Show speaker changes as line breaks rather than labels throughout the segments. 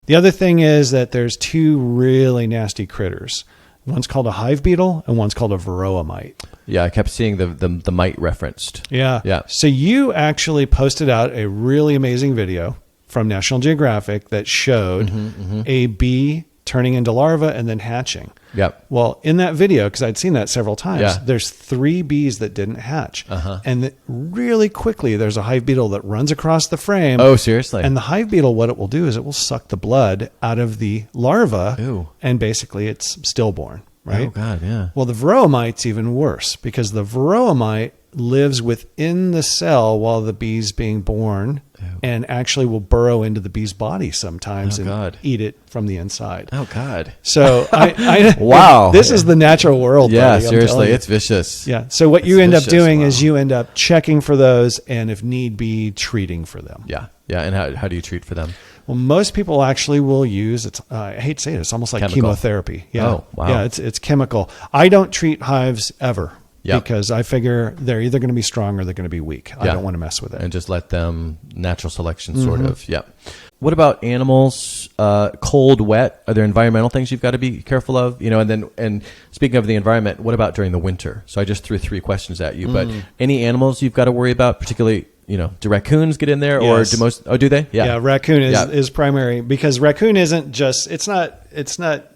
The other thing is that there's two really nasty critters. One's called a hive beetle and one's called a varroa mite.
Yeah, I kept seeing the mite referenced.
Yeah.
Yeah.
So you actually posted out a really amazing video from National Geographic that showed a bee turning into larva and then hatching.
Yep.
Well, in that video, because I'd seen that several times,
Yeah.
there's 3 bees that didn't hatch. And really quickly, there's a hive beetle that runs across the frame.
Oh, seriously?
And the hive beetle, what it will do is it will suck the blood out of the larva.
Ew.
And basically it's stillborn, right?
Oh, God, yeah.
Well, the varroa mite's even worse because the varroa mite lives within the cell while the bee's being born and actually will burrow into the bee's body sometimes and eat it from the inside.
Oh, God.
So I
wow.
This is the natural world.
Yeah,
buddy,
seriously. It's vicious.
Yeah. So what you end up doing is you end up checking for those and if need be, treating for them.
Yeah. Yeah. And how do you treat for them?
Well, most people actually will use, I hate to say it, it's almost like chemotherapy. Yeah.
Oh, wow.
Yeah, it's chemical. I don't treat hives ever.
Yep.
Because I figure they're either going to be strong or they're going to be weak. I don't want to mess with it.
And just let them natural selection sort of. Yep. What about animals? Cold, wet? Are there environmental things you've got to be careful of? You know, and speaking of the environment, what about during the winter? So I just threw 3 questions at you, but any animals you've got to worry about, particularly, you know, do raccoons get in there or do most, do they? Yeah.
Yeah. Raccoon is primary because raccoon isn't just, it's not,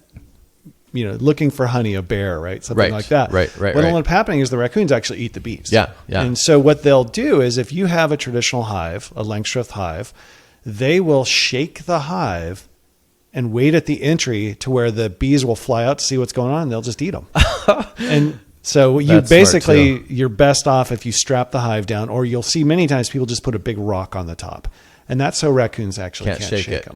you know, looking for honey, a bear, right? Something like that.
Right.
What'll end up happening is the raccoons actually eat the bees.
Yeah.
And so what they'll do is if you have a traditional hive, a Langstroth hive, they will shake the hive and wait at the entry to where the bees will fly out to see what's going on and they'll just eat them. And so you basically, you're best off if you strap the hive down, or you'll see many times people just put a big rock on the top. And that's so raccoons actually can't shake them.